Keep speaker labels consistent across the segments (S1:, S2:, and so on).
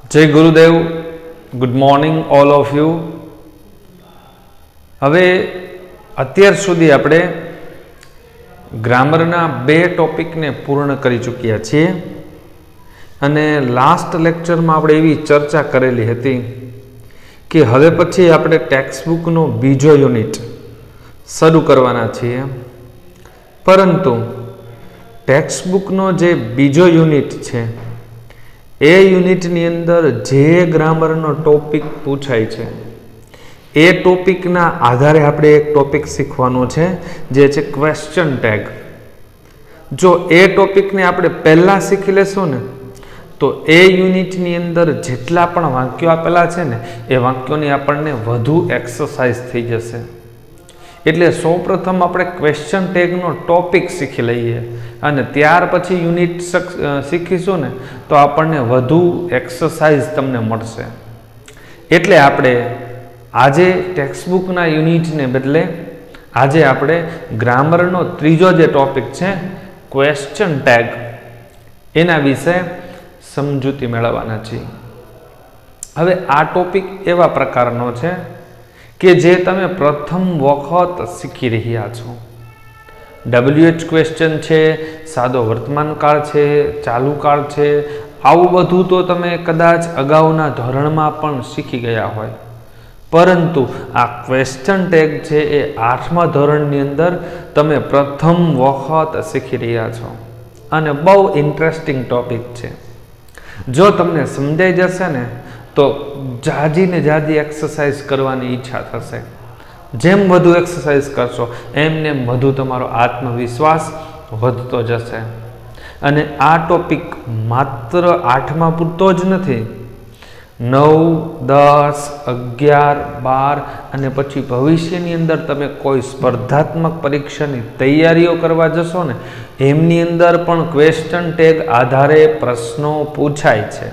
S1: जय गुरुदेव, good morning all of you. हवे अत्यार सुधी आपणे ग्रामरना 2 टॉपिक ने पूर्ण करी चूक्या छीए अने लास्ट लेक्चर में आपणे एवी चर्चा करेली हती कि हवे पछी आपणे टेक्स्टबुक नो बीजो यूनिट शरू करवाना छीए, परंतु टेक्स्टबुक नो जे बीजो यूनिट छे ए यूनिट नी अंदर जे ग्रामर नो टॉपिक पूछाय छे ए टॉपिक ना आधारे आपणे एक टॉपिक सीखवानो छे जे छे क्वेश्चन टैग। जो ए टॉपिक ने आपणे पहला सीखी लेशुं ने तो ए यूनिट नी अंदर जेटला पण वाक्यो आपेला छे ने ए वाक्योनी आपणने वधु एक्सरसाइज थई जशे। एटले सौप्रथम आपणे क्वेश्चन टैग नो टॉपिक सीखी लईए अने त्यार पछी यूनिट सीखीशुं ने तो आपणने वधु एक्सरसाइज तमने मळशे। एटले आपणे आजे टेक्स्टबुक ना यूनिट ने बदले आजे आपणे ग्रामर नो त्रीजो जे टॉपिक छे क्वेश्चन टैग एना विषे समजूती मेळववाना छे। हवे आ टॉपिक एवा प्रकारनो छे कि जे तमे प्रथम वखत सीखी रह्या छो। WH क्वेश्चन छे, सादो वर्तमान काल छे, चालू काल छे, आवुं बधुं तो तमे कदाच अगाउना धोरणमां पण सीखी गया होय, परंतु आ क्वेश्चन टैग छे ए 8मा धोरणनी अंदर तमे प्रथम वखत सीखी रह्या छो अने बहु इंटरेस्टिंग टॉपिक छे। जो तमने समजाई जशे ने तो जाजी ने जाजी एक्सरसाइज करवानी इच्छा थशे। जेम वधु एक्सरसाइज करशो एमने वधु तमारो आत्मविश्वास वधतो जशे। अने आ टॉपिक मात्र 8मा पूरतो ज नथी, 9, 10, 11, 12 अने पछी भविष्यनी अंदर तमे कोई स्पर्धात्मक परीक्षानी तैयारीओ करवा जशो ने एमनी अंदर पण क्वेश्चन टैग आधारे प्रश्नो पूछाय छे।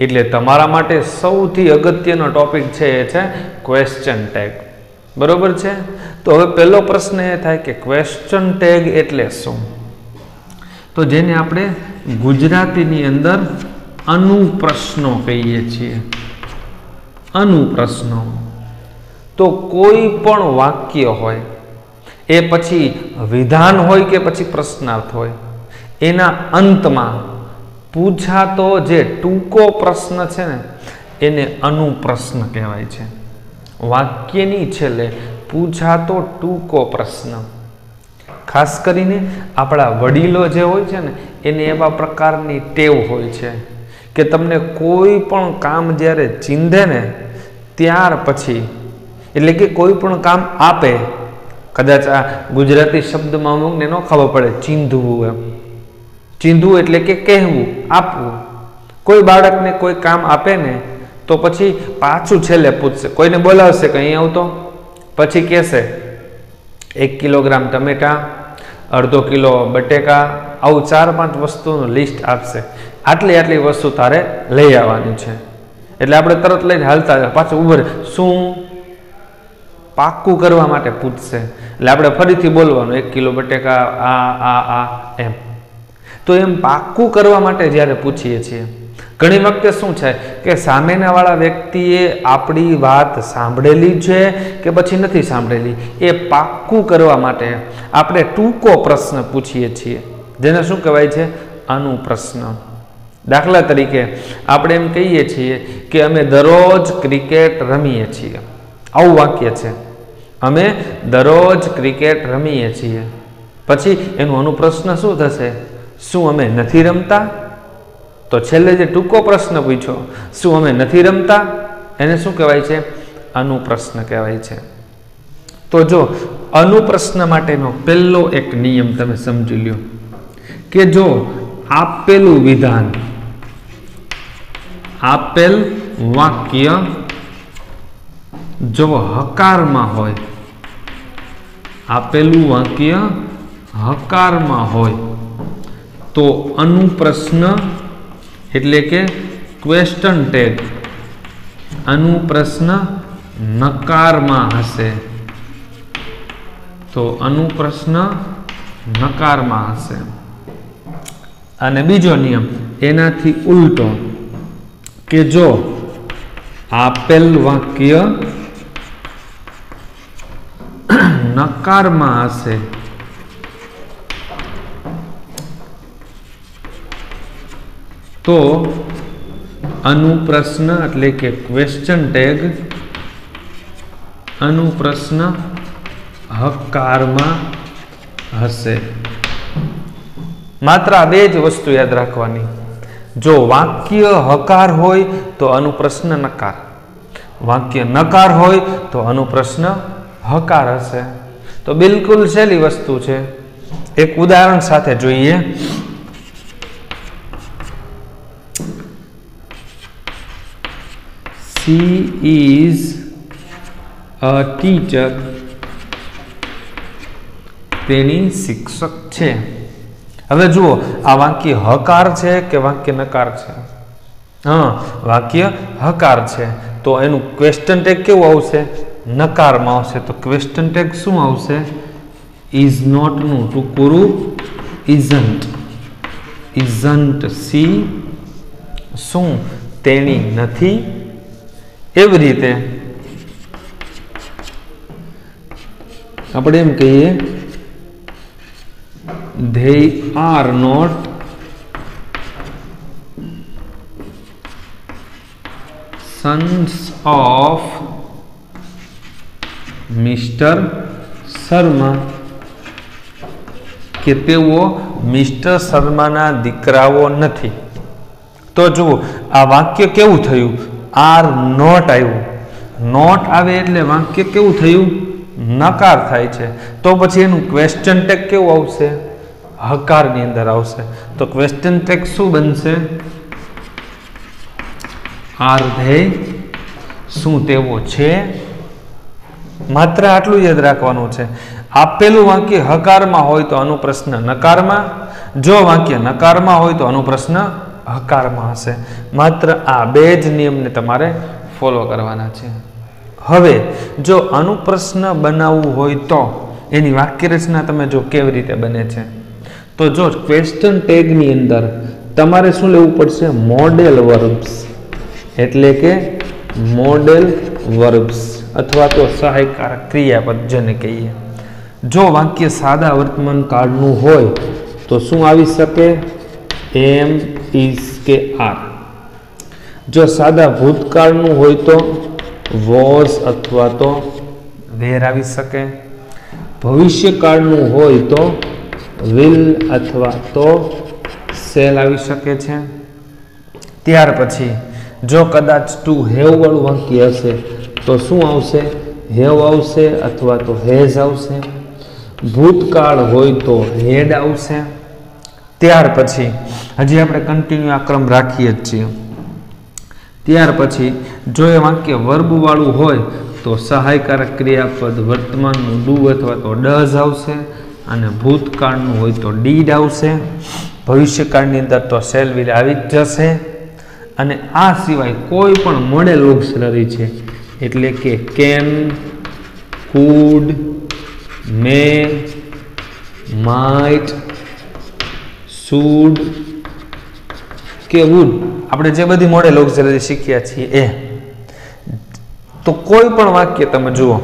S1: એટલે તમારા માટે સૌથી અગત્યનો ટોપિક છે એ છે ક્વેશ્ચન ટેગ, બરોબર છે। તો હવે પહેલો પ્રશ્ન એ થાય કે ક્વેશ્ચન ટેગ એટલે શું? તો જેને આપણે ગુજરાતીની અંદર અનુપ્રશ્નો કહીએ છીએ। અનુપ્રશ્નો તો કોઈ પણ વાક્ય હોય એ પછી વિધાન હોય કે પછી પ્રશ્નાર્થ હોય એના અંતમાં पूछातो जे टूको प्रश्न छे ने एने अनुप्रश्न कहेवाय छे। वाक्यनी छेले पूछातो टूको प्रश्न, खास करीने आपड़ा वडीलो जे होय छे ने एने एवा प्रकारनी टेव होय छे के तमने कोई पण काम ज्यारे चींधे ने त्यार पछी एटले के कोई पण काम आपे, कदाच आ गुजराती शब्दमां अमुकने न खबर पड़े चींधवुं एम, चींधवुं एटले के कहेवुं, आपवुं। कोई बाळकने कोई काम आपे ने तो पछी पाछुं छेल्ले पूछशे, कोईने बोलावशे के અહીં આવતો, પછી કહેશે 1 કિલોગ્રામ ટમેટા, अर्धो किलो बटेका, आवुं 4-5 वस्तुनुं लिस्ट आपशे, आटली आटली वस्तु तारे लई आववानी छे। एटले आपणे तरत लईने हालता पाछुं ऊभो रहे, शुं पाक्कुं करवा माटे पूछशे એટલે આપણે ફરીથી બોલવાનું 1 કિલો બટેકા આ એમ। तो एम पाक्कू करवा माटे ज्यारे पूछीए छीए घणी वखते शुं छे के सामेना वाळा व्यक्तिए आपणी वात सांभळेली छे के पछी नथी सांभळेली ए पाक्कू करवा माटे आपणे टूको प्रश्न पूछीए छीए जेने शुं कहेवाय छे अनुप्रश्न। दाखला तरीके आपणे एम कहीए छीए के अमे दररोज क्रिकेट रमीए छीए, आवुं वाक्य छे, अमे दररोज क्रिकेट रमीए छीए, पछी एनो अनुप्रश्न शुं थशे, शुं अमे नथी रमता? तो छेल्ले जे टूको प्रश्न पूछो शुं अमे नथी रमता एने शुं कहेवाय छे अनुप्रश्न कहेवाय छे। तो जो अनुप्रश्न माटेनो पहेलो एक नियम तमे समजी ल्यो के जो आपेलुं विधान आपेल वाक्य जो हकारमां होय, आपेलुं वाक्य हकारमां होय તો અનુપ્રશ્ન એટલે કે ક્વેશ્ચન ટેગ અનુપ્રશ્ન નકારમાં હશે. તો અનુપ્રશ્ન નકારમાં હશે. અને બીજો નિયમ એનાથી ઉલટો કે જો આપેલ વાક્ય નકારમાં હશે તો અનુપ્રશ્ન એટલે કે ક્વેશ્ચન ટેગ અનુપ્રશ્ન હકારમાં હશે. માત્ર આ બે જ વસ્તુ યાદ રાખવાની. જો વાક્ય હકાર હોય તો અનુપ્રશ્ન નકાર, વાક્ય નકાર હોય તો અનુપ્રશ્ન હકાર હશે. તો બિલકુલ સહેલી વસ્તુ છે. એક ઉદાહરણ સાથે જોઈએ. She is a teacher. તેની શિક્ષક છે. હવે જુઓ આ વાક્ય હકાર છે કે વાક્ય નકાર છે? હા, વાક્ય હકાર છે. તો એનું ક્વેશ્ચન ટેગ કેવું આવશે? નકારમાં આવશે. તો ક્વેશ્ચન ટેગ શું આવશે? ઇઝ નોટ નું ટૂંકું ઇઝન્ટ. ઇઝન્ટ સી શું તેણી નથી. એવી રીતે આપણે એમ કહીએ they are not sons of Mr. Sharma કે તેઓ મિસ્ટર શર્માના દીકરાઓ નથી. તો જુઓ આ વાક્ય કેવું થયું? આર નોટ આવ્યું. નોટ આવે એટલે વાક્ય કેવું થયું? નકાર થાય છે. તો પછી એનું ક્વેશ્ચન ટેગ કેવું આવશે? હકારની અંદર આવશે. તો ક્વેશ્ચન ટેગ શું બનશે? આર ધે શું તેઓ છે. માત્ર આટલું યાદ રાખવાનું છે. આપેલું વાક્ય હકારમાં હોય તો અનુપ્રશ્ન નકારમાં, જો વાક્ય નકારમાં હોય તો અનુપ્રશ્ન હકારમાં હશે. માત્ર આ બે જ નિયમને તમારે ફોલો કરવાના છે. હવે જો અનુપ્રશ્ન બનાવવું હોય તો એની વાક્યરચના તમે જો કેવી રીતે બને છે, તો જો ક્વેશ્ચન ટેગની અંદર તમારે શું લેવું પડશે? મોડેલ વર્બ્સ, એટલે કે મોડેલ વર્બ્સ અથવા તો સહાયકારક ક્રિયાપદ જેને કહીએ. જો વાક્ય સાદા વર્તમાન કાળનું હોય તો શું આવી શકે? એમ, ઇઝ કે આર. જો સાદા ભૂતકાળનું હોય તો વોઝ અથવા તો વેર આવી શકે. ભવિષ્યકાળનું હોય તો વિલ અથવા તો સેલ આવી શકે છે. ત્યાર પછી જો કદાચ ટુ હેવ વાળું વાક્ય હશે તો શું આવશે? હેવ આવશે અથવા તો હેઝ આવશે. ભૂતકાળ હોય તો હેડ આવશે. ત્યાર પછી હજી આપણે કન્ટિન્યુ આ ક્રમ રાખીએ જ છીએ. ત્યાર પછી જો એ વાક્ય વર્બ વાળું હોય તો સહાયકારક ક્રિયાપદ વર્તમાનનું ડુ અથવા તો ડઝ આવશે, અને ભૂતકાળનું હોય તો ડીડ આવશે. ભવિષ્યકાળની અંદર તો શેલ વિલ આવી જ જશે. અને આ સિવાય કોઈ પણ મોડેલ ઓક્સિલરી છે, એટલે કે can, could, may, might, should કે વુડ, આપણે જે બધી મોડેલ ઓક્સિલરી શીખ્યા છીએ એ, તો કોઈ પણ વાક્ય તમે જુઓ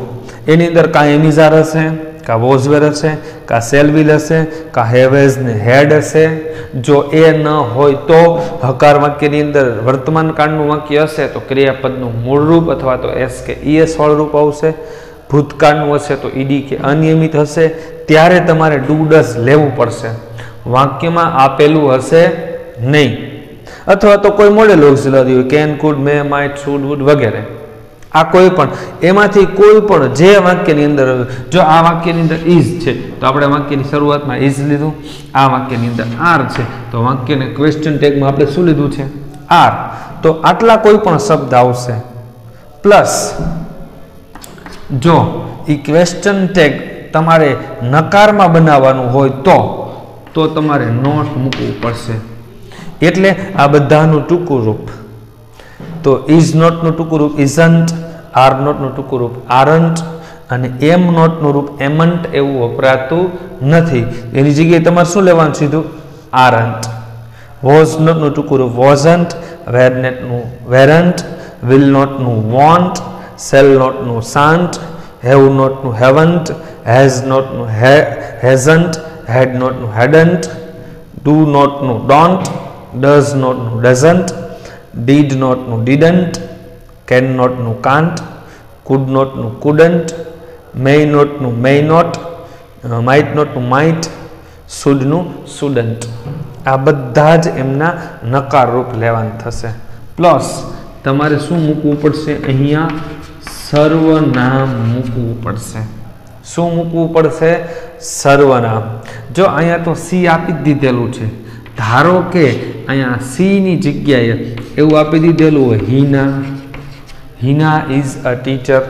S1: એની અંદર કાં એમિઝાર હશે, કાં વોઝવેર હશે, કાં સેલવિલ હશે, કાં હેવેઝ ને હેડ હશે. જો એ ન હોય તો હકાર વાક્યની અંદર વર્તમાન કાળનું વાક્ય હશે તો ક્રિયાપદનું મૂળ રૂપ અથવા તો એસ કે ઈએસ વાળું રૂપ આવશે. ભૂતકાળનું હશે તો ઈડી કે અનિયમિત હશે. ત્યારે તમારે ડુ ડઝ લેવું પડશે. વાક્યમાં આપેલું હશે નહીં. અથવા તો કોઈ મોડેલ ઓક્સિલરી હોય, can, could, may, might, should, would વગેરે. આ કોઈ પણ એમાંથી કોઈ પણ જે વાક્યની અંદર, જો આ વાક્યની અંદર ઇઝ છે તો આપણે વાક્યની શરૂઆતમાં ઇઝ લીધું. આ વાક્યની અંદર આર છે તો વાક્યને ક્વેશ્ચન ટેગમાં આપણે શું લીધું છે? આર. તો આટલા કોઈ પણ શબ્દ આવશે. પ્લસ જો એ ક્વેશ્ચન ટેગ તમારે નકારમાં બનાવવાનું હોય તો तो तमारे नॉट मूकવું પડશે। એટલે આ બધાનું ટૂંકું રૂપ તો ઇઝ નોટ નું ટૂંકું રૂપ ઇઝન્ટ, આર નોટ નું ટૂંકું રૂપ આરન્ટ અને એમ નોટ નું રૂપ એમન્ટ એવું વપરાતું નથી। એની જગ્યાએ તમારે શું લેવાનું સીધું આરન્ટ। વોઝ નોટ નું ટૂંકું રૂપ વોઝન્ટ, વેર નેટ નું વેરન્ટ, વિલ નોટ નું વોન્ટ, સેલ નોટ નું સાન્ટ, હેવ નોટ નું હેવન્ટ, હેઝ નોટ નું હેઝન્ટ, હેડ નોટ નું હેડન્ટ, ડુ નોટ નું ડોન્ટ, ડઝ નોટ નું ડઝન્ટ, ડીડ નોટ નું ડીડન્ટ, કેન નોટ નું કાન્ટ, કુડ નોટ નું કુડન્ટ, મેય નોટ નું મેય નોટ, માઇટ નોટ નું માઇટ, શુડ નું શુડન્ટ। આ બધા જ એમના નકાર રૂપ લેવાનું થશે। પ્લસ તમારે શું મૂકવું પડશે અહીંયા સર્વનામ મૂકવું પડશે। શું મૂકવું પડશે સર્વનામ। જો અહીંયા તો સી આપી જ દીધેલું છે, ધારો કે અહીંયા સી ની જગ્યાએ એવું આપી દીધેલું હોય Hina, Hina is a teacher,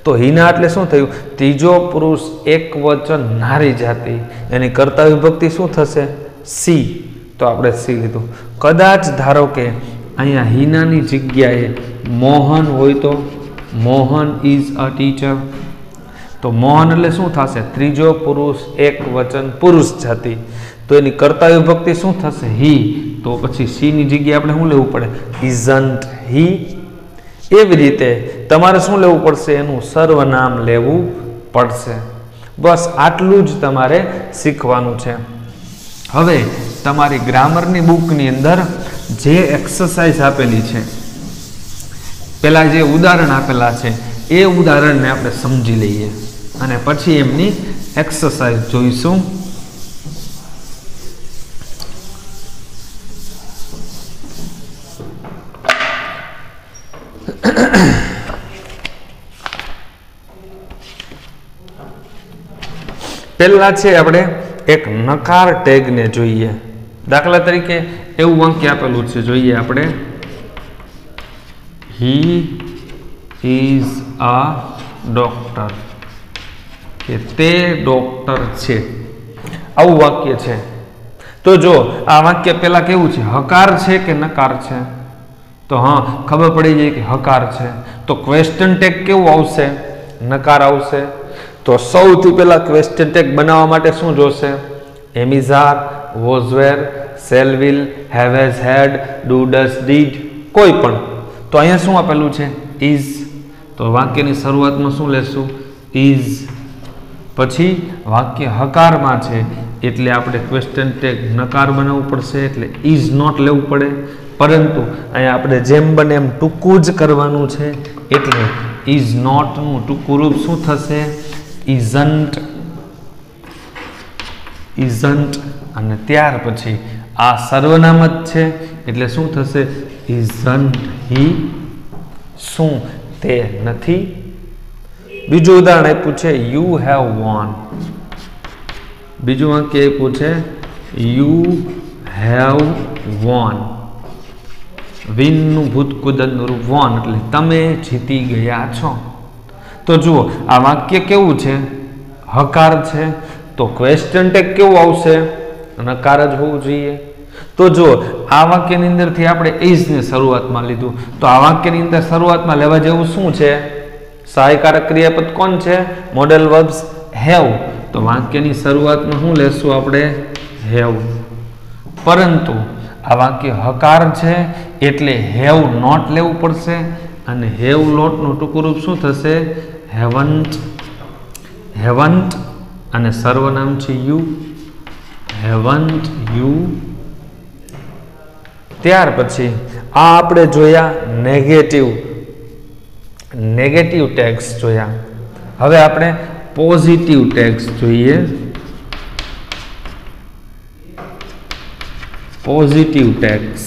S1: તો હિના એટલે શું થયું ત્રીજો પુરુષ એક વચન નારી જાતિ, એની કર્તા વિભક્તિ શું થશે સી, તો આપણે સી લીધું। કદાચ ધારો કે અહીંયા હિનાની જગ્યાએ મોહન હોય તો મોહન ઇઝ અ ટીચર, તો મોહન એટલે શું થશે ત્રીજો પુરુષ એક વચન પુરુષ જાતિ, તો એની કર્તા વિભક્તિ શું થશે હી, તો પછી સી ની જગ્યાએ આપણે શું લેવું પડે ઇઝન્ટ હી। એવી રીતે તમારે શું લેવું પડશે એનું સર્વનામ લેવું પડશે। બસ આટલું જ તમારે શીખવાનું છે। હવે તમારી ગ્રામરની બુકની અંદર જે એક્સરસાઇઝ આપેલી છે, પેલા જે ઉદાહરણ આપેલા છે એ ઉદાહરણને આપણે સમજી લઈએ અને પછી એમની એક્સરસાઇઝ જોઈશું। પહેલા છે આપણે એક નકાર ટેગ ને જોઈએ। દાખલા તરીકે એવું વાક્ય આપેલું છે, જોઈએ આપણે હી ઇઝ અ ડોક્ટર, કે તે ડોક્ટર છે, આવું વાક્ય છે। તો જો આ વાક્ય પહેલા કેવું છે હકાર છે કે નકાર છે, તો હા ખબર પડી જાય કે હકાર છે, તો ક્વેશ્ચન ટેગ કેવું આવશે નકાર આવશે। તો સૌથી પહેલા ક્વેશ્ચન ટેગ બનાવવા માટે શું જોશે am is are, was were, shall will, have has had, do does did, કોઈ પણ। તો અહીંયા શું આપેલું છે ઇઝ, તો વાક્યની શરૂઆતમાં શું લેશું ઇઝ, પછી વાક્ય હકારમાં છે એટલે આપણે ક્વેશ્ચન ટેગ નકાર બનાવવું પડશે એટલે ઇઝ નોટ લેવું પડે, પરંતુ અહીંયા આપણે જેમ બને એમ ટૂંકું જ કરવાનું છે એટલે ઇઝ નોટનું ટૂંકું રૂપ શું થશે ઇઝન્ટ, ઇઝન્ટ। અને ત્યાર પછી આ સર્વનામ જ છે એટલે શું થશે ઇઝન્ટ હી, શું તે નથી। બીજું ઉદાહરણ આપ્યું છે યુ હેવ વોન, બીજું વાક્ય આપ્યું છે યુ હેવ વોન, વિન નું ભૂતકુદનનું રૂપ વોન એટલે તમે જીતી ગયા છો। તો જુઓ આ વાક્ય કેવું છે હકાર છે, તો ક્વેશ્ચન ટેગ કેવું આવશે નકાર જ હોવું જોઈએ। તો જો આ વાક્યની અંદરથી આપણે ઇઝ ને શરૂઆતમાં લીધું, તો આ વાક્યની અંદર શરૂઆતમાં લેવા જેવું શું છે સહાયકારક ક્રિયાપદ કોણ છે મોડેલ વર્બ્સ હેવ, તો વાક્યની શરૂઆતમાં શું લેશું આપણે હેવ, પરંતુ આ વાક્ય હકાર છે એટલે હેવ નોટ લેવું પડશે અને હેવ નોટ નું ટૂંકું રૂપ શું થશે હેવન્ટ, હેવન્ટ અને સર્વનામ છે યુ, હેવન્ટ યુ। ત્યાર પછી આ આપણે જોયા નેગેટિવ, નેગેટિવ ટેગ્સ જોયા। હવે આપણે પોઝિટિવ ટેગ્સ જોઈએ। પોઝિટિવ ટેગ્સ,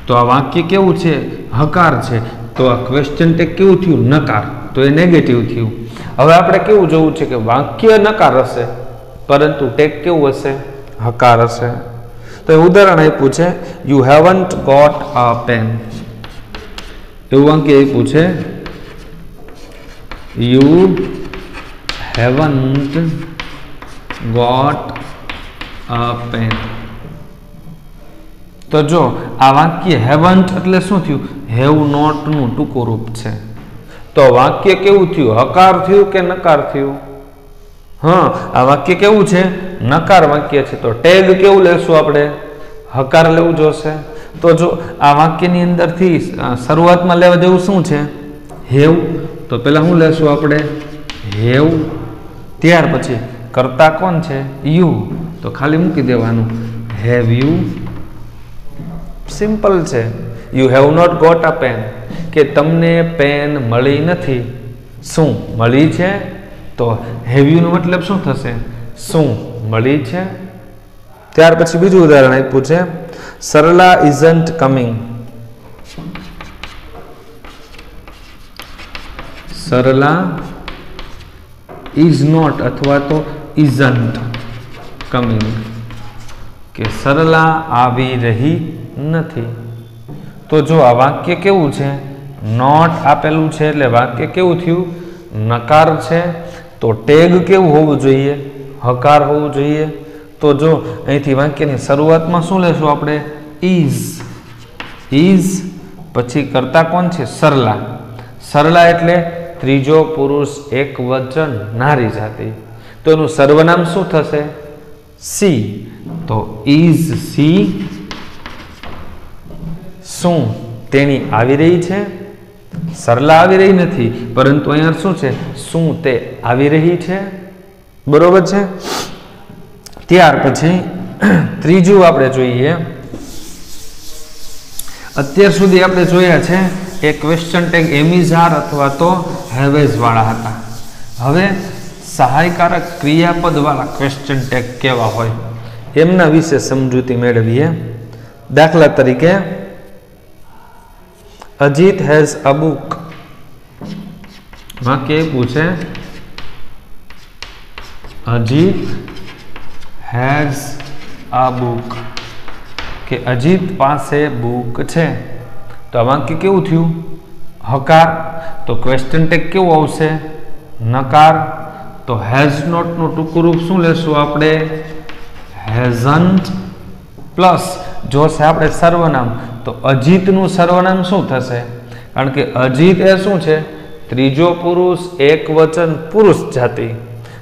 S1: તો આ વાક્ય કેવું છે હકાર છે, તો આ ક્વેશ્ચન ટેગ કેવું થયું નકાર, તો એ નેગેટિવ થયું। હવે આપણે કેવું જોવું છે કે વાક્ય નકાર હશે પરંતુ ટેગ કેવું હશે હકાર હશે। તો એ ઉદાહરણ આપ્યું છે you haven't got a pen, એવું વાક્ય આપ્યું છે you haven't got a pen. તો જો આ વાક્ય હેવન્ટ એટલે શું થયું? હેવ નોટ નું ટૂંકું રૂપ છે. તો વાક્ય કેવું થયું? હકાર થયું કે નકાર થયું? હા, આ વાક્ય કેવું છે? નકાર વાક્ય છે. તો ટેગ કેવું લેશું આપણે? હકાર લેવું જોશે. તો જો આ વાક્યની અંદરથી શરૂઆતમાં લેવા જેવું શું છે? હેવ. તો પેલા શું લેશું આપણે? હેવ. ત્યાર પછી કરતા કોણ છે? યુ. તો ખાલી મૂકી દેવાનું હેવ યુ. સિમ્પલ છે. You have not got a pen, કે તમને પેન મળી નથી. શું મળી છે? તો હેવ યુ નો મતલબ શું થશે? શું મળી છે. ત્યાર પછી બીજું ઉદાહરણ આપ્યું છે, Sarla isn't coming. Sarla is not અથવા તો ઇઝન્ટ કમિંગ, કે સરલા આવી રહી નથી. તો જો આ વાક્ય કેવું છે? નોટ આપેલું છે એટલે વાક્ય કેવું થયું? નકાર છે. તો ટેગ કેવું હોવું જોઈએ? હકાર હોવું જોઈએ. તો જો અહીંથી વાક્યની શરૂઆતમાં શું લેશું આપણે? ઇઝ. ઇઝ પછી કરતા કોણ છે? સરલા. સરલા એટલે ત્રીજો પુરુષ એક વચન નારી જાતિ. તો એનું સર્વનામ શું થશે? સી. તો ઇઝ સી. શું તેણી આવી રહી છે? સરલા આવી રહી નથી, પરંતુ અહીંયા શું છે? શું તે આવી રહી છે. બરોબર છે. ત્યાર પછી ત્રીજું આપણે જોઈએ. અત્યાર સુધી આપણે જોયા છે એ ક્વેશ્ચન ટેગ એમિઝાર અથવા તો હેવેઝ વાળા હતા. હવે સહાયકારક ક્રિયાપદ વાળા ક્વેશ્ચન ટેગ કેવા હોય એમના વિશે સમજૂતી મેળવીએ. દાખલા તરીકે અજીત હેઝ અ બુક. વાક્ય પૂછે અજીત હેઝ અ બુક, કે અજીત પાસે બુક છે. તો આ વાક્ય કેવું થયું? હકાર. તો ક્વેશ્ચન ટેગ કેવું આવશે? નકાર. તો હેઝ નોટ નું ટૂંકું રૂપ શું લેશું આપણે? હેઝન્ટ. પ્લસ જો છે આપણે સર્વનામ, તો અજીતનું સર્વનામ શું થશે? કારણ કે અજીત એ શું છે? ત્રીજો પુરુષ એક વચન પુરુષ જાતિ.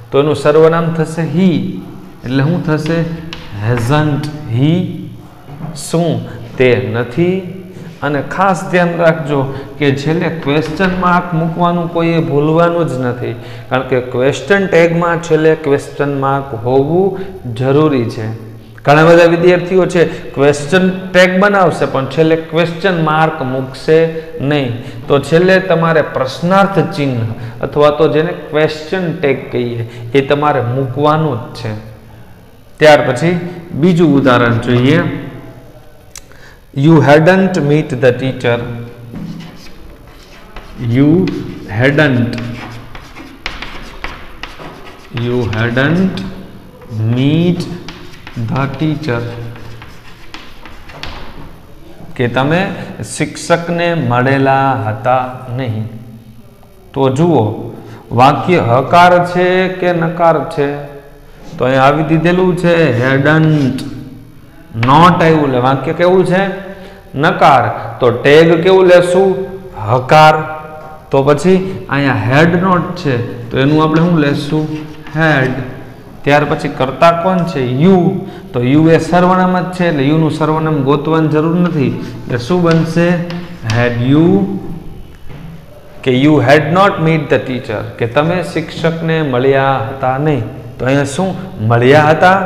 S1: તો એનું સર્વનામ થશે હી. એટલે શું થશે? હેઝન્ટ હી. શું તે નથી. અને ખાસ ધ્યાન રાખજો કે છેલ્લે ક્વેશ્ચન માર્ક મૂકવાનું કોઈએ ભૂલવાનું જ નથી, કારણ કે ક્વેશ્ચન ટેગમાં છેલ્લે ક્વેશ્ચન માર્ક હોવું જરૂરી છે. ઘણા બધા વિદ્યાર્થીઓ છે ક્વેશ્ચન ટેગ બનાવશે પણ છેલ્લે ક્વેશ્ચન માર્ક મૂકશે નહીં. તો છેલ્લે તમારે પ્રશ્નાર્થ ચિહ્ન અથવા તો જેને ક્વેશ્ચન ટેગ કહીએ એ તમારે મૂકવાનું જ છે. ત્યાર પછી બીજું ઉદાહરણ જોઈએ. You hadn't meet the teacher. You hadn't meet the teacher, કે તમે શિક્ષકને મળેલા હતા નહીં. તો જુઓ વાક્ય હકાર છે કે નકાર છે? તો અહીંયા આવી દીધેલું છે hadn't. નોટ આવ્યું એટલે વાક્ય કેવું છે? નકાર. તો ટેગ કેવું લેશું? હકાર. તો પછી અહીંયા હેડ નોટ છે તો એનું આપણે શું લેશું? હેડ. ત્યાર પછી કરતા કોણ છે? યુ. તો યુ એ સર્વનામ જ છે એટલે યુ નું સર્વનામ ગોતવાની જરૂર નથી. એટલે શું બનશે? Had you. કે you had not meet the teacher, કે તમે શિક્ષકને મળ્યા હતા નહીં. તો અહીંયા શું? મળ્યા હતા.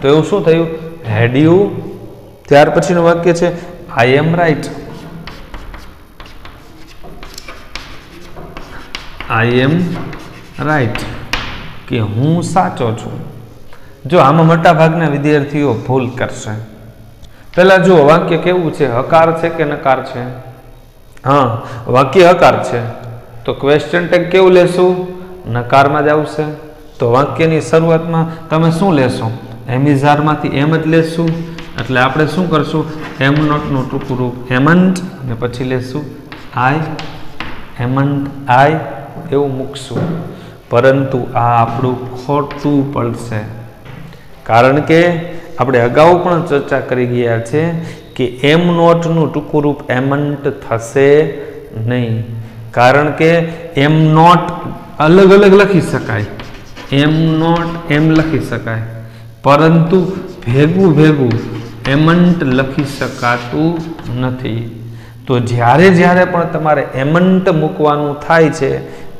S1: તો એવું શું થયું? હેડ યુ. ત્યાર પછીનું વાક્ય છે આઈ એમ રાઈટ. આઈ એમ રાઈટ, કે હું સાચો છું. જો આમાં મોટા ભાગના વિદ્યાર્થીઓ ભૂલ કરશે. પહેલા જુઓ વાક્ય કેવું છે? હકાર છે કે નકાર છે? હા, વાક્ય હકાર છે તો ક્વેશ્ચન ટેગ કેવું લેશું? નકારમાં જ આવશે. તો વાક્યની શરૂઆતમાં તમે શું લેશો? એમિઝારમાંથી એમ જ લેશું. એટલે આપણે શું કરશું? એમ નોટનું ટૂંકું રૂપ હેમન્ટ અને પછી લેશું આઈ. હેમન્ટ આઈ એવું મૂકશું. પરંતુ આ આપણું ખોટું પડશે. कारण के આપણે અગાઉ પણ ચર્ચા કરી ગયા છે કે એમ નોટનું ટૂંકું રૂપ એમન્ટ થશે નહીં, કારણ કે એમ નોટ અલગ અલગ લખી શકાય, એમ નોટ એમ લખી શકાય, પરંતુ ભેગું ભેગું એમન્ટ લખી શકાતું નથી. તો જ્યારે જ્યારે પણ તમારે એમન્ટ મૂકવાનું થાય છે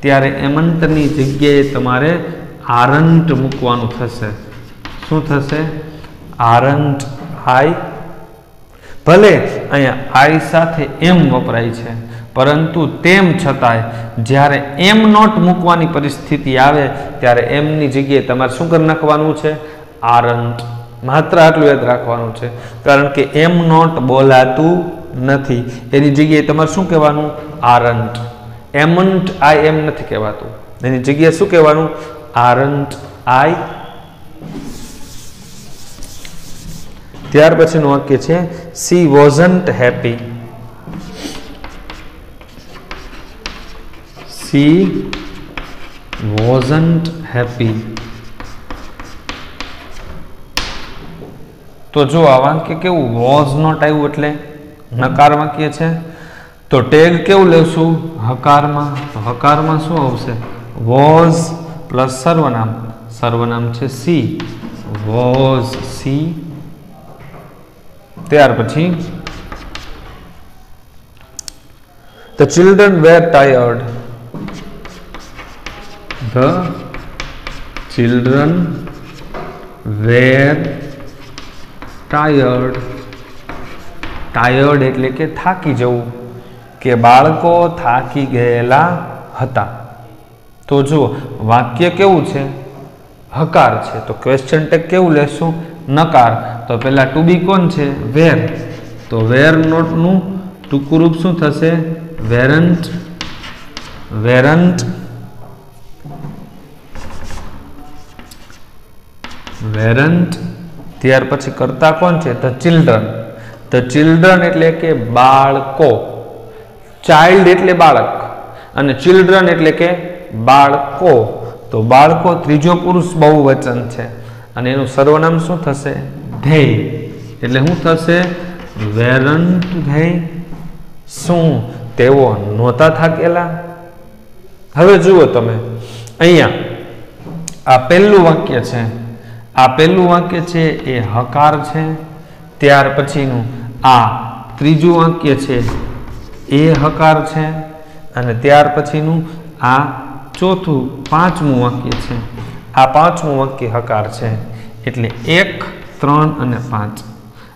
S1: ત્યારે એમન્ટની જગ્યાએ તમારે આરન્ટ મૂકવાનું થશે. શું થશે? આરન્ટ આઈ. ભલે અહીંયા આઈ સાથે એમ વપરાય છે, પરંતુ તેમ છતાંય જ્યારે એમ નોટ મૂકવાની પરિસ્થિતિ આવે ત્યારે એમની જગ્યાએ તમારે શું કરી નાખવાનું છે? આરન્ટ. માત્ર આટલું યાદ રાખવાનું છે, કારણ કે એમ નોટ બોલાતું નથી, એની જગ્યાએ તમારે શું કહેવાનું? આરન્ટ. એમન્ટ આઈ એમ નથી કહેવાતું, એની જગ્યાએ શું કહેવાનું? આરન્ટ આઈ. ત્યાર પછીનું વાક્ય છે C wasn't happy. C wasn't happy. તો જો આ વાક્ય કેવું? વોઝ નોટ આવ્યું એટલે નકાર વાક્ય છે. તો ટેગ કેવું લેશું? હકારમાં. તો હકારમાં શું આવશે? Was plus સર્વનામ. સર્વનામ છે સી. Was C. ત્યાર પછી The children were tired. The children were tired. Tired એટલે કે થાકી જવું, કે બાળકો થાકી ગયેલા હતા. તો જો વાક્ય કેવું છે? હકાર છે. તો ક્વેશ્ચન ટેગ કેવું લેશું? નકાર. તો પેલા ટુ બી કોણ છે? વેર. તો વેર નોટનું ટૂંકું રૂપ શું થશે? વેરન્ટ. વેરન્ટ. વેરન્ટ. ત્યાર પછી કરતા કોણ છે? The children. ધ ચિલ્ડ્રન એટલે કે બાળકો. ચાઇલ્ડ એટલે બાળક અને ચિલ્ડ્રન એટલે કે બાળકો. તો બાળકો ત્રીજો પુરુષ બહુવચન છે અને એનું સર્વનામ શું થશે? ધેય. એટલે શું થશે? વેરન્ટ ધેય. શું તેઓ નહોતા થાકેલા? હવે જુઓ તમે, અહીંયા આ પહેલું વાક્ય છે, આ પહેલું વાક્ય છે એ હકાર છે. ત્યાર પછીનું આ ત્રીજું વાક્ય છે એ હકાર છે, અને ત્યાર પછીનું આ ચોથું પાંચમું વાક્ય છે, આ પાંચમું વાક્ય હકાર છે. એટલે 1, 3 અને 5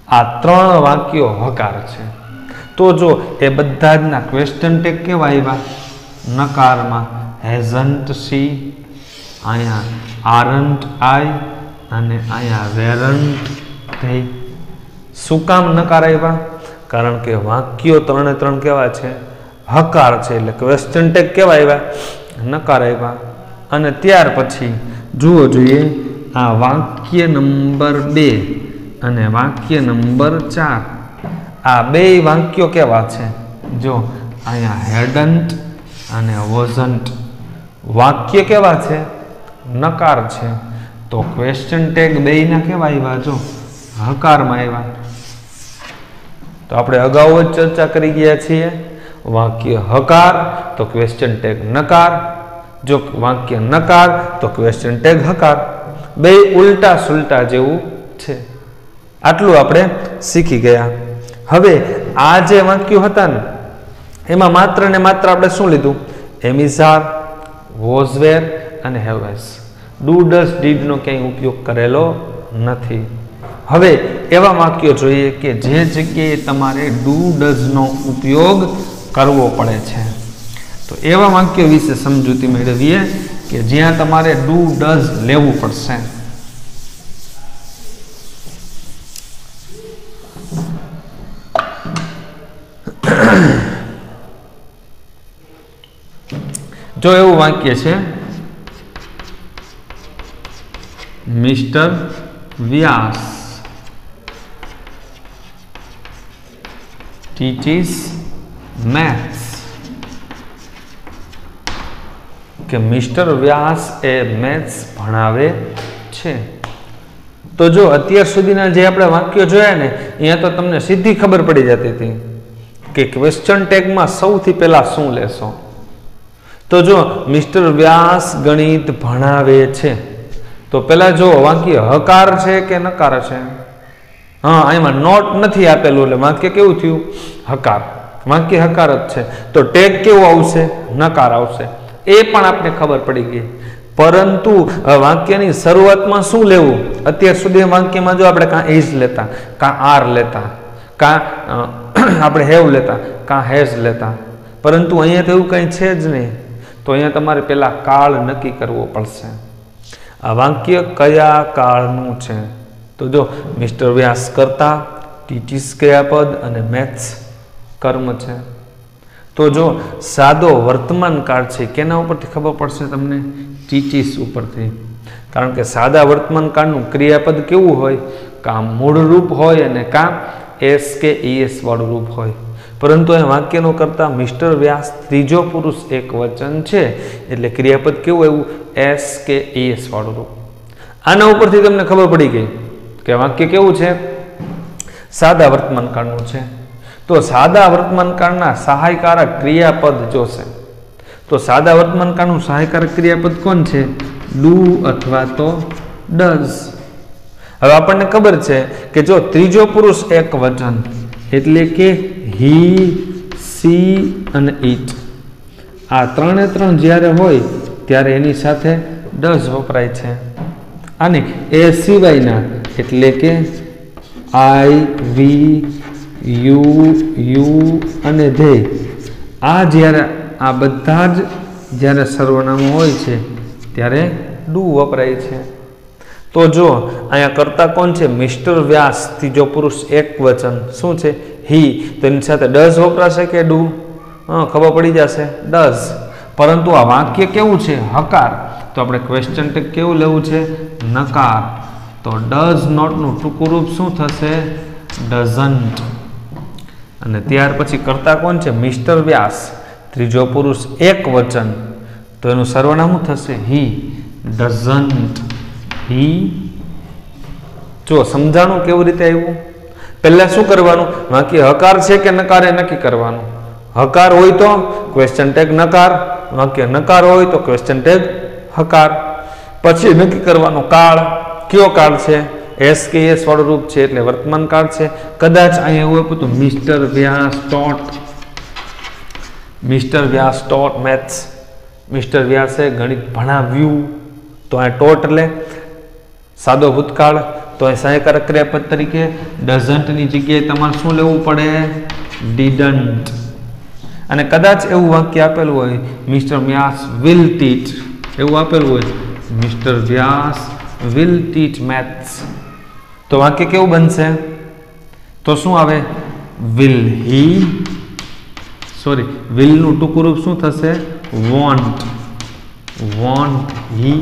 S1: આ 3 વાક્યો હકાર છે. તો જો એ બધા જ ના ક્વેશ્ચન ટેગ કેવા આવ્યા? નકારમાં. હેઝન્ટ સી, અહીંયા આરન્ટ આઈ અને અહીંયા વેરન્ટ ધેય. શું કામ નકાર આવ્યા? કારણ કે વાક્યો 3 કેવા છે? હકાર છે. એટલે ક્વેશ્ચન ટેગ કેવા આવ્યા? નકાર આવ્યા. અને ત્યાર પછી જુઓ જોઈએ આ વાક્ય નંબર 2 અને વાક્ય નંબર 4, આ બે વાક્યો કેવા છે? જો અહીંયા હેડન્ટ અને વોઝન્ટ. વાક્ય કેવા છે? નકાર છે. તો ક્વેશ્ચન ટેગ બેયના કેવા આવ્યા? જો હકારમાં આવ્યા. તો આપણે અગાઉ જ ચર્ચા કરી ગયા છીએ, વાક્ય હકાર તો ક્વેશ્ચન ટેગ નકાર, જો વાક્ય નકાર તો ક્વેશ્ચન ટેગ હકાર. બે ઉલટા સુલટા જેવું છે. આટલું આપણે શીખી ગયા. હવે આ જે વાક્યો હતા ને એમાં માત્ર ને માત્ર આપણે શું લીધું? એમિઝાર, વોઝ વેર અને હેવેસ. ડુ ડઝ ડીડ નો ક્યાંય ઉપયોગ કરેલો નથી. હવે એવા વાક્યો જોઈએ કે જે જગ્યાએ તમારે ડુ ડઝ નો ઉપયોગ કરવો પડે છે. તો એવા વાક્યો વિશે સમજૂતી મેળવીએ કે જ્યાં તમારે ડુ ડઝ લેવું પડશે. જો એવું વાક્ય છે, મિસ્ટર વ્યાસ teaches maths, કે મિસ્ટર વ્યાસ એ મેથ્સ ભણાવે છે. तो जो અત્યાર સુધીના જે આપણે વાક્યો જોયા ને અહીંયા તો તમને સીધી ખબર પડી જતી હતી કે ક્વેશ્ચન ટેગમાં સૌથી પહેલા શું લેશો. તો જો મિસ્ટર વ્યાસ ગણિત ભણાવે છે તો પહેલા જો વાક્ય હકાર છે કે નકાર છે. હા, એમાં નોટ નથી આપેલું એટલે વાક્ય કેવું થયું? હકાર. વાક્ય હકાર જ છે તો ટેગ કેવું આવશે? નકાર આવશે. એ પણ આપણે ખબર પડી ગઈ. પરંતુ વાક્યની શરૂઆતમાં શું લેવું? અત્યાર સુધી વાક્યમાં જો આપણે કાં ઇઝ લેતા, કાં આર લેતા, કાં આપણે હેવ લેતા, કાં હેઝ લેતા, પરંતુ અહીંયા તો એવું કંઈ છે જ નહીં. તો અહીંયા તમારે પહેલા કાળ નક્કી કરવો પડશે. આ વાક્ય કયા કાળનું છે? તો જો મિસ્ટર વ્યાસ કરતા, ટીચીસ ક્રિયાપદ અને મેથ્સ કર્મ છે. તો જો સાદો વર્તમાન કાળ છે કેના ઉપરથી ખબર પડશે તમને? ટીચીસ ઉપરથી. કારણ કે સાદા વર્તમાન કાળનું ક્રિયાપદ કેવું હોય? કાં મૂળ રૂપ હોય અને કાં એસ કે ઈએસ વાળું રૂપ હોય. પરંતુ એ વાક્યનો કરતા મિસ્ટર વ્યાસ ત્રીજો પુરુષ એક વચન છે એટલે ક્રિયાપદ કેવું એવું? એસ કે ઈએસ વાળું રૂપ. આના ઉપરથી તમને ખબર પડી ગઈ કે વાક્ય કેવું છે? સાદા વર્તમાન કાળનું છે. તો સાદા વર્તમાન કાળના સહાયકારક ક્રિયાપદ જોશે. તો સાદા વર્તમાન કાળનું સહાયકારક ક્રિયાપદ કોણ છે? ડુ અથવા તો ડઝ. હવે આપણને ખબર છે કે જો ત્રીજો પુરુષ એક વચન એટલે કે હી, સી અને ઇટ, આ ત્રણે ત્રણ જ્યારે હોય ત્યારે એની સાથે ડઝ વપરાય છે. અને એ સિવાયના એટલે કે આઈ, વી, યુ અને ધે, આ જ્યારે આ બધા જ જ્યારે સર્વનામો હોય છે ત્યારે ડુ વપરાય છે. તો જો અહીંયા કરતા કોણ છે? મિસ્ટર વ્યાસ ત્રીજો પુરુષ એક વચન શું છે? હી. તો એની સાથે ડઝ વપરાશે કે ડુ? હા, ખબર પડી જશે ડઝ. પરંતુ આ વાક્ય કેવું છે? હકાર. તો આપણે ક્વેશ્ચન ટેગ કેવું લેવું છે? નકાર. તો ડઝ નોટનું ટૂંકું રૂપ શું થશે? ડઝન્ટ. અને ત્યાર પછી કરતા કોણ છે? મિસ્ટર વ્યાસ ત્રીજો પુરુષ એક વચન. તો એનું સર્વનામ થશે હી. ડઝન્ટ. હી. જો સમજાણું કેવી રીતે આવ્યું? પહેલા શું કરવાનું? વાક્ય હકાર છે કે નકાર એ નક્કી કરવાનું. હકાર હોય તો ક્વેશ્ચન ટેગ નકાર, વાક્ય નકાર હોય તો ક્વેશ્ચન ટેગ હકાર. પછી નક્કી કરવાનું કાળ. કયો કાળ છે? એસ કે એસ વાળું રૂપ છે એટલે વર્તમાન કાળ છે. કદાચ અહીંયા એવું હતું મિસ્ટર વ્યાસ ટોટ મેથ્સ, મિસ્ટર વ્યાસે ગણિત ભણાવ્યું, તો આ ટોટ એટલે સાદો ભૂતકાળ. તો અહીં સહાયકારક ક્રિયાપદ તરીકે ડઝન્ટની જગ્યાએ તમારે શું લેવું પડે? ડીડન્ટ. અને કદાચ એવું વાક્ય આપેલું હોય મિસ્ટર વ્યાસ વિલ ટીચ, એવું આપેલું હોય mister Vyas will teach maths, તો વાક્ય કેવું બનશે? તો શું આવે? વિલ હી, વિલનું ટૂંકું રૂપ શું થશે? વોન્ટ હી.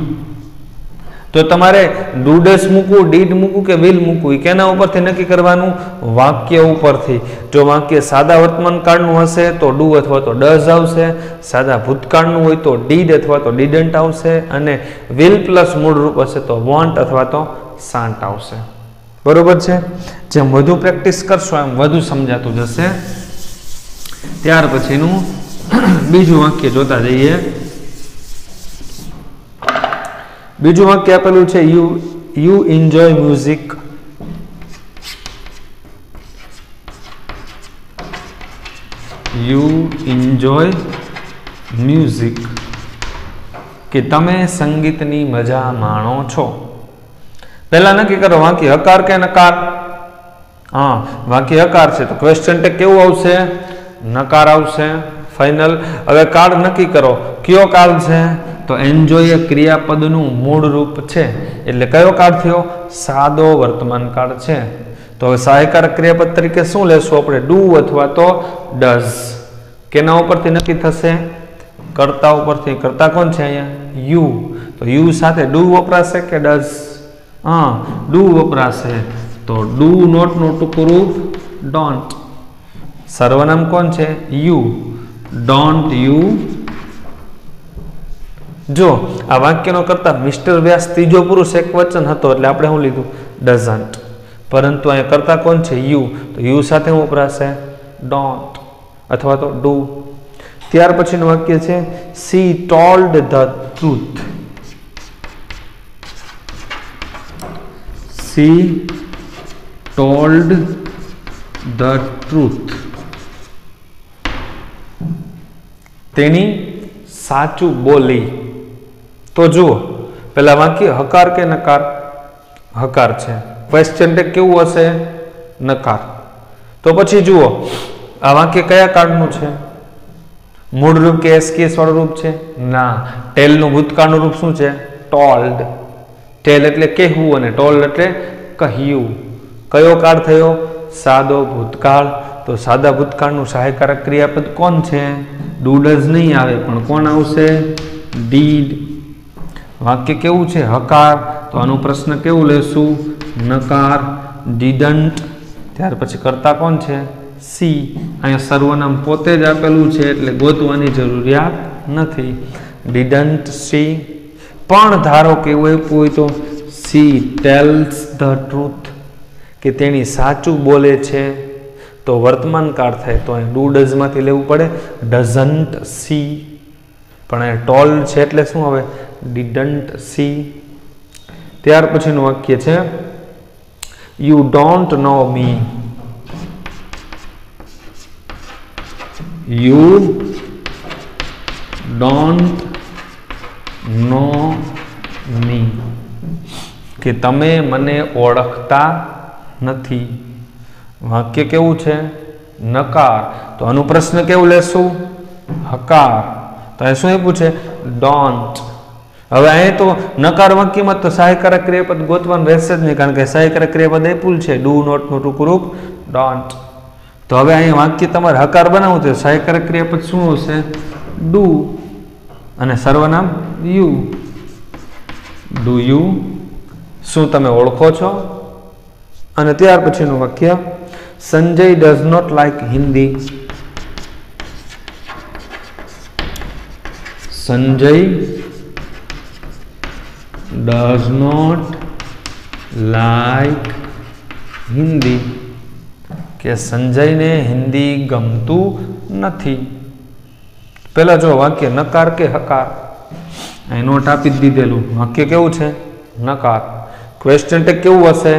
S1: તો તમારે ડુડસ મૂકવું, ડીડ મૂકવું કે વિલ મૂકવું, કેના ઉપરથી નક્કી કરવાનું? વાક્ય ઉપરથી. જો વાક્ય સાદા વર્તમાન કાળનું હશે તો ડુ અથવા તો ડઝ આવશે. સાદા ભૂતકાળનું હોય તો ડીડ અથવા તો ડીડન્ટ આવશે. અને વિલ પ્લસ મૂળ રૂપ હશે તો વોન્ટ અથવા તો સાન્ટ આવશે. બરોબર છે? જેમ વધુ પ્રેક્ટિસ કરશો એમ વધુ સમજાતું જશે. ત્યાર પછીનું બીજું વાક્ય જોતા જઈએ. બીજું વાક્ય આપેલું છે you enjoy music. You enjoy music, કે તમે સંગીતની મજા માણો છો. પહેલા નક્કી કરો વાક્ય હકાર કે નકાર? હા, વાક્ય હકાર છે તો ક્વેશ્ચન ટેગ કેવું આવશે? નકાર આવશે. ફાઇનલ. હવે કાળ નક્કી કરો. કયો કાળ છે? તો એન્જોય ક્રિયાપદનું મૂળ રૂપ છે એટલે કયો કાળ થયો? સાદો વર્તમાન કાળ છે. તો હવે સહાયકારક ક્રિયાપદ તરીકે શું લેશું આપણે? ડુ અથવા તો ડઝ. કેના ઉપરથી નક્કી થશે? કર્તા ઉપરથી. કર્તા કોણ છે અહીંયા? યુ. તો યુ સાથે ડુ વપરાશે કે ડઝ? હા, ડુ વપરાશે. તો ડુ નોટનું ટૂંકું રૂપ ડોન્ટ. સર્વનામ કોણ છે? યુ. ડોન્ટ યુ જો આ વાક્યનો કરતા મિસ્ટર વ્યાસ ત્રીજો પુરુષ એકવચન હતો એટલે આપણે શું લીધું? ડઝન્ટ. પરંતુ અહીંયા કરતા કોણ છે? યુ. તો યુ સાથે શું વપરાશે? ડોન્ટ અથવા તો ડુ. ત્યાર પછીનું વાક્ય છે C told the truth. C told the truth. તેણી સાચું બોલી. તો જુઓ પેલા વાક્ય હકાર કે નકાર? હકાર છે. ક્વેશ્ચન ટેગ કેવું હશે? નકાર. તો પછી જુઓ આ વાક્ય કયા કાળનું છે? મૂળ રૂપ કે એસકેસ વાળું રૂપ છે? ના. ટેલનું ભૂતકાળનું રૂપ શું છે? ટોલ્ડ. ટેલ એટલે કહેવું અને ટોલ્ડ એટલે કહ્યું. કયો કાળ થયો? સાદો ભૂતકાળ. તો સાદા ભૂતકાળનું સહાયકારક ક્રિયાપદ કોણ છે? ડુ ડઝ નહીં આવે પણ કોણ આવશે? ડીડ. વાક્ય કેવું છે? હકાર. તો આનું પ્રશ્ન કેવું લેશું? નકાર. ડીડન્ટ. ત્યાર પછી કરતા કોણ છે? સી. અહીંયા સર્વનામ પોતે જ આપેલું છે એટલે ગોતવાની જરૂરિયાત નથી. Didn't C. પણ ધારો કે એવું આપ્યું હોય તો સી ટેલ્સ ધ ટ્રુથ, કે તેણી સાચું બોલે છે, તો વર્તમાન કાળ થાય તો અહીં ડુ ડઝમાંથી લેવું પડે ડઝન્ટ સી. પણ અહીં ટોલ્ડ છે એટલે શું હવે? Didn't see. ત્યાર પછીનું વાક્ય છે you don't know me. You don't know me, કે તમે મને ઓળખતા નથી. વાક્ય કેવું છે? નકાર. તો આનું પ્રશ્ન કેવું લેશું? હકાર. તો અહીં શું આપ્યું છે? ડોન્ટ. હવે અહીં તો નકાર વાક્યમાં તો સહાયકારક ક્રિયાપદ ગોતવાનું રહેશે જ નહીં, કારણ કે સહાયકારક ક્રિયાપદ આપ્યું છે ડુ નોટનું ટૂંકું રૂપ ડોન્ટ. તો હવે અહીં વાક્ય તમારે હકાર બનાવવું છે, સહાયકારક ક્રિયાપદ શું હશે? ડુ અને સર્વનામ યુ. Do you. શું તમે ઓળખો છો? અને ત્યાર પછીનું વાક્ય Sanjay does not like Hindi. Sanjay does not like Hindi, કે સંજયને હિન્દી ગમતું નથી. પેલા જો વાક્ય નકાર કે હકાર? અહીં નોટ આપી જ દીધેલું. વાક્ય કેવું છે? નકાર. ક્વેશ્ચન ટેગ કેવું હશે?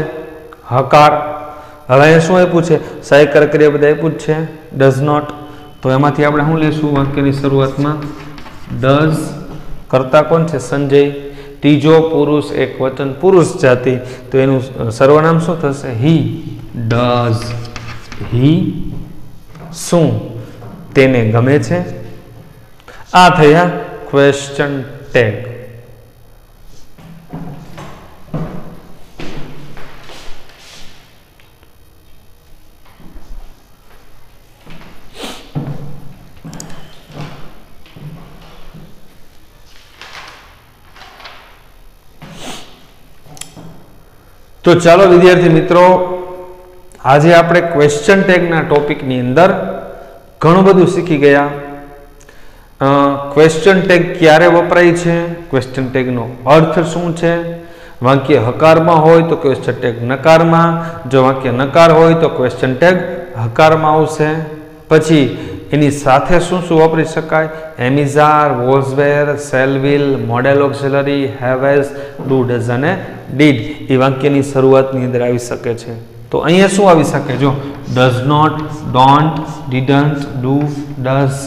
S1: હકાર. હવે અહીં શું આપ્યું છે? સહાયકારક ક્રિયા બધા આપ્યું જ છે ડઝ નોટ. તો એમાંથી આપણે શું લેશું? વાક્યની શરૂઆતમાં ડઝ. કરતા કોણ છે? સંજય. ત્રીજો પુરુષ એક વચન પુરુષ જાતિ, તો એનું સર્વનામ શું થશે? હી. ડઝ. હી શું તેને ગમે છે? આ થયા ક્વેશ્ચન ટેગ. તો ચાલો વિદ્યાર્થી મિત્રો, આજે આપણે ક્વેશ્ચન ટેગના ટોપિકની અંદર ઘણું બધું શીખી ગયા. ક્વેશ્ચન ટેગ ક્યારે વપરાય છે, ક્વેશ્ચન ટેગનો અર્થ શું છે, વાક્ય હકારમાં હોય તો ક્વેશ્ચન ટેગ નકારમાં, જો વાક્ય નકાર હોય તો ક્વેશ્ચન ટેગ હકારમાં આવશે. પછી એની સાથે શું શું વાપરી શકાય? Am is are, was were, shall will, modal auxiliary, have has, do does અને ડીડ એ વાક્યની શરૂઆતની અંદર આવી શકે છે. તો અહીંયા શું આવી શકે? જો does not, don't, didn't, do, does.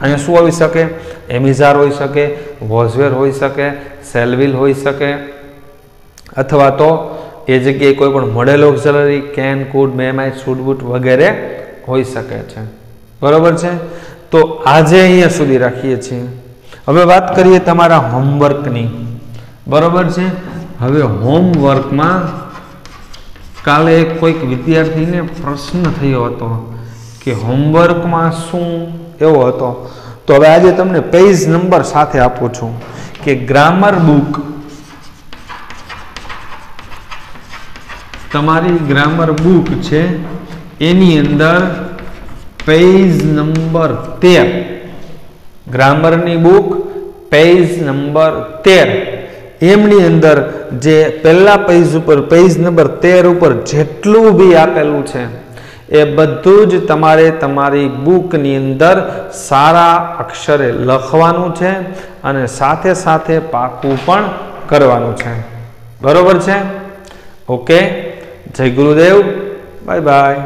S1: અહીંયા શું આવી શકે? એમિઝાર હોઈ શકે, વોઝવેર હોઈ શકે, સેલવિલ હોઈ શકે, અથવા તો એ જગ્યાએ કોઈ પણ modal auxiliary can, could, may, might, should, would વગેરે હોઈ શકે છે. બરોબર છે? તો આજે અહીંયા સુધી રાખીએ છીએ. હવે વાત કરીએ તમારા હોમવર્કની. બરોબર છે? હવે હોમવર્કમાં કાલે કોઈક વિદ્યાર્થીને પ્રશ્ન થયો હતો કે હોમવર્કમાં શું એવો હતો. તો હવે આજે તમને પેજ નંબર સાથે આપું છું કે ગ્રામર બુક, તમારી ગ્રામર બુક છે એની અંદર પેજ નંબર 13, ગ્રામરની બુક પેજ નંબર 13 એમની અંદર જે પહેલા પેજ ઉપર પેજ નંબર 13 ઉપર જેટલું બી આપેલું છે એ બધું જ તમારે તમારી બુકની અંદર સારા અક્ષરે લખવાનું છે અને સાથે સાથે પાકું પણ કરવાનું છે. બરોબર છે? ઓકે. જય ગુરુદેવ. Bye bye.